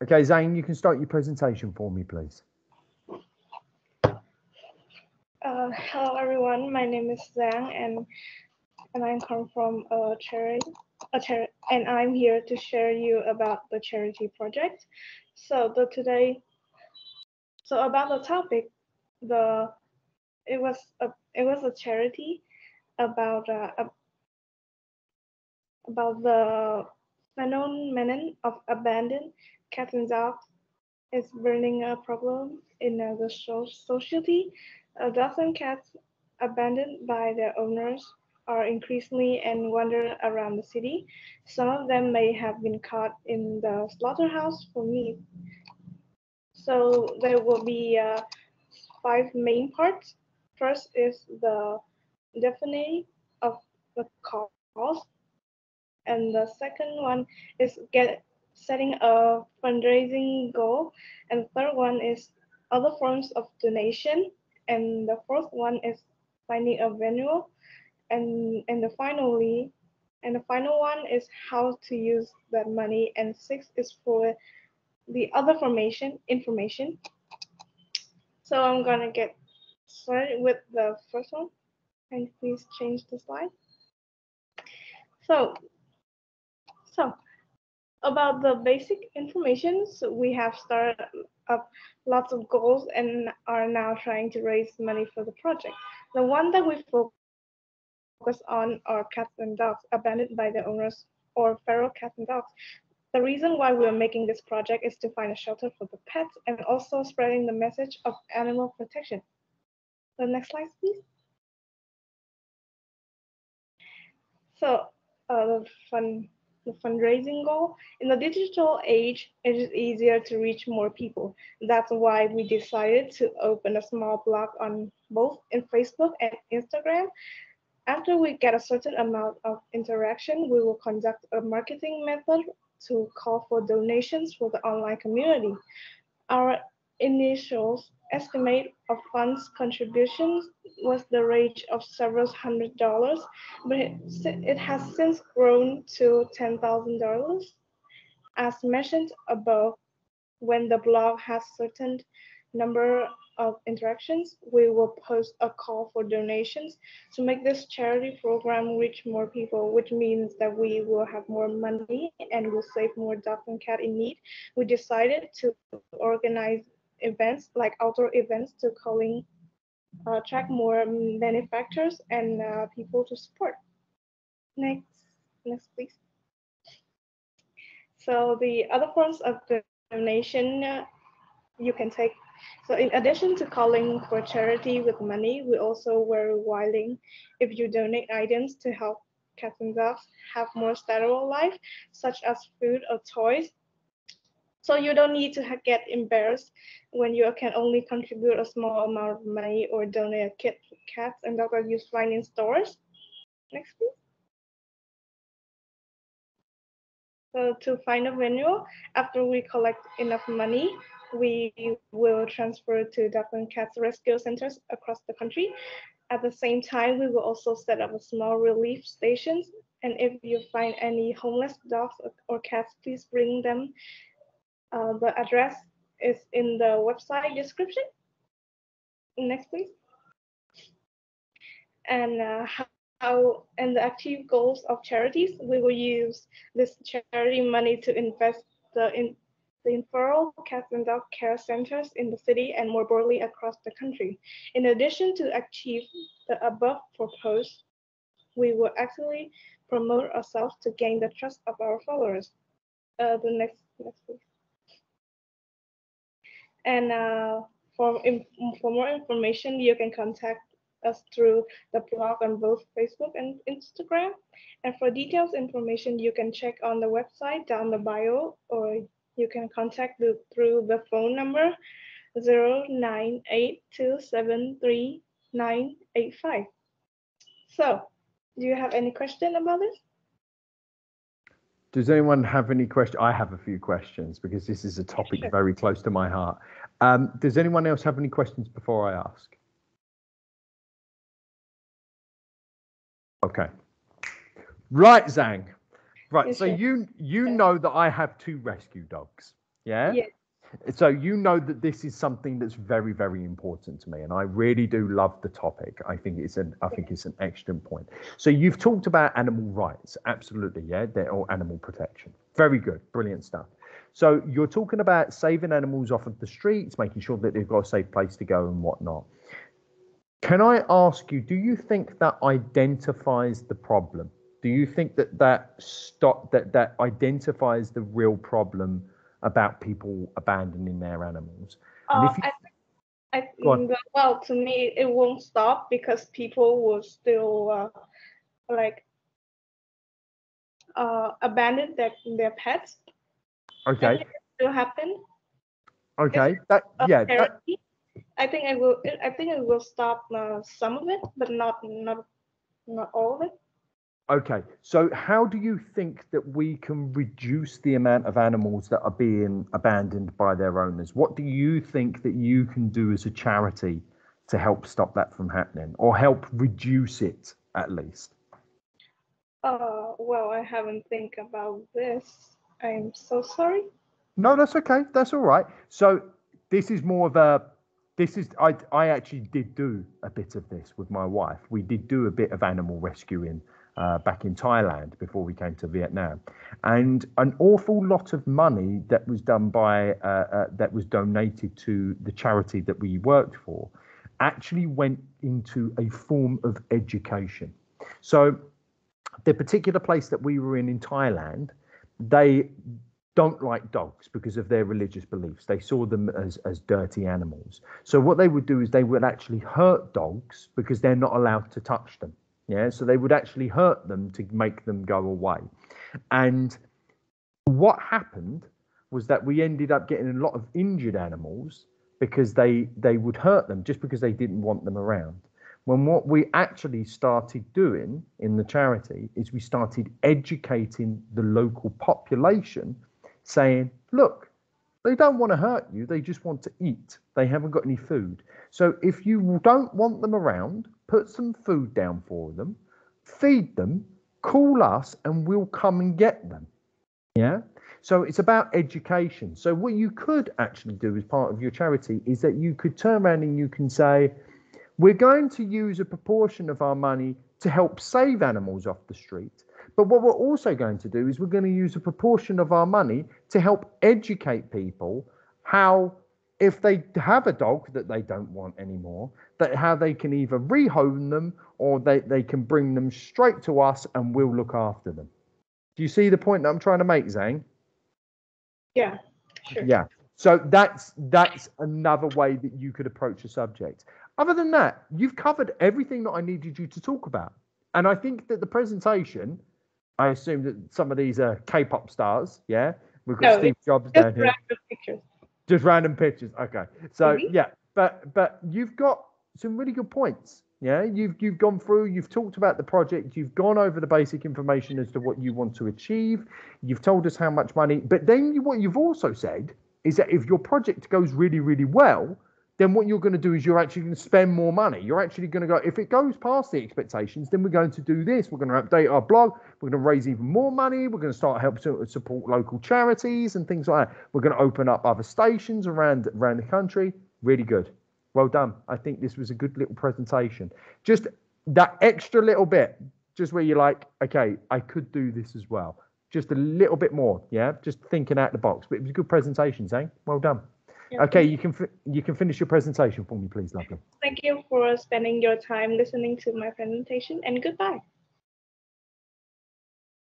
Okay, Zane, you can start your presentation for me, please. Hello everyone, my name is Giang and I come from a charity, and I'm here to share you about the charity project. So about the topic, it was a charity about the phenomenon of abandoned cats and dogs is burning a problem in the society. Dogs and cats abandoned by their owners are increasingly and wander around the city. Some of them may have been caught in the slaughterhouse for meat. So there will be 5 main parts. First is the definition of the cause, and the second one is setting a fundraising goal, and the third one is other forms of donation, and the fourth one is finding a venue, and the final one is how to use that money, and six is for the other information. So I'm gonna get started with the first one, and please change the slide. So so about the basic information, so we have started up lots of goals and are now trying to raise money for the project. The one that we focus on are cats and dogs abandoned by their owners, or feral cats and dogs. The reason why we are making this project is to find a shelter for the pets and also spreading the message of animal protection. The next slide, please. So the fundraising goal. In the digital age, it is easier to reach more people. That's why we decided to open a small blog on both in Facebook and Instagram. After we get a certain amount of interaction, we will conduct a marketing method to call for donations for the online community. Our initial estimate of funds contributions was the range of several $100s, but it has since grown to $10,000. As mentioned above, when the blog has certain number of interactions, we will post a call for donations to make this charity program reach more people, which means that we will have more money and will save more dogs and cats in need. We decided to organize events like outdoor events to attract more manufacturers and people to support. Next, please. So the other forms of donation you can take. So in addition to calling for charity with money, we also were rewarding if you donate items to help cats and dogs have more stable life, such as food or toys. So you don't need to get embarrassed when you can only contribute a small amount of money or donate a kit for cats and dogs that you find in stores. Next, please. So to find a venue, after we collect enough money, we will transfer to dog and cats rescue centers across the country. At the same time, we will also set up a small relief stations. And if you find any homeless dogs or cats, please bring them. The address is in the website description. Next, please. And and the active goals of charities, we will use this charity money to invest in feral cat and dog care centers in the city and more broadly across the country. In addition to achieve the above proposed, we will actually promote ourselves to gain the trust of our followers. The next please. And for more information, you can contact us through the blog on both Facebook and Instagram. And for details information, you can check on the website down the bio, or you can contact through the phone number 0982739985. So, do you have any question about this? Does anyone have any questions? I have a few questions because this is a topic very close to my heart. Does anyone else have any questions before I ask? Okay. Right, Zang. Right, so you know that I have 2 rescue dogs. Yeah. Yeah. So you know that this is something that's very, very important to me, and I really do love the topic. I think it's an excellent point. So you've talked about animal rights, absolutely, yeah, or animal protection. Very good, brilliant stuff. So you're talking about saving animals off of the streets, making sure that they've got a safe place to go and whatnot. Can I ask you, do you think that identifies the problem? Do you think that identifies the real problem about people abandoning their animals? And if you, go on. Well, to me, it won't stop because people will still like abandon their pets. Okay. I think it still happen. Okay. I think it will stop some of it, but not all of it. Okay, so how do you think that we can reduce the amount of animals that are being abandoned by their owners? What do you think that you can do as a charity to help stop that from happening, or help reduce it at least? Well, I haven't think about this. I'm so sorry. No, that's okay. That's all right. So this is more of a, I actually did do a bit of this with my wife. We did do a bit of animal rescuing back in Thailand before we came to Vietnam, and an awful lot of money that was done by that was donated to the charity that we worked for actually went into a form of education. So the particular place that we were in Thailand, they don't like dogs because of their religious beliefs. They saw them as dirty animals. So what they would do is they would actually hurt dogs because they're not allowed to touch them. Yeah, so they would actually hurt them to make them go away. And what happened was that we ended up getting a lot of injured animals because they would hurt them just because they didn't want them around. When what we actually started doing in the charity is we started educating the local population, saying, look, they don't want to hurt you, they just want to eat. They haven't got any food. So if you don't want them around, put some food down for them, feed them, call us, and we'll come and get them. Yeah. So it's about education. So what you could actually do as part of your charity is that you could turn around and you can say, we're going to use a proportion of our money to help save animals off the street. But what we're also going to do is we're going to use a proportion of our money to help educate people how, if they have a dog that they don't want anymore, that how they can either rehome them or they can bring them straight to us and we'll look after them. Do you see the point that I'm trying to make, Zhang? Yeah, sure. Yeah. So that's another way that you could approach a subject. Other than that, you've covered everything that I needed you to talk about. And I think that the presentation, I assume that some of these are K-pop stars, yeah? We've got Steve Jobs down here. Random pictures. Just random pictures. Okay. So yeah, but you've got some really good points. Yeah, you've gone through, you've talked about the project, you've gone over the basic information as to what you want to achieve, you've told us how much money, but then what you've also said is that if your project goes really, really well, then what you're going to do is you're actually going to spend more money. You're actually going to go, if it goes past the expectations, then we're going to do this. We're going to update our blog. We're going to raise even more money. We're going to start helping support local charities and things like that. We're going to open up other stations around the country. Really good. Well done. I think this was a good little presentation. Just that extra little bit, just where you're like, okay, I could do this as well. Just a little bit more, yeah? Just thinking out the box. But it was a good presentation, Zhang. Well done. Yeah, okay, you can finish your presentation for me, please, lovely. Thank you for spending your time listening to my presentation, and goodbye.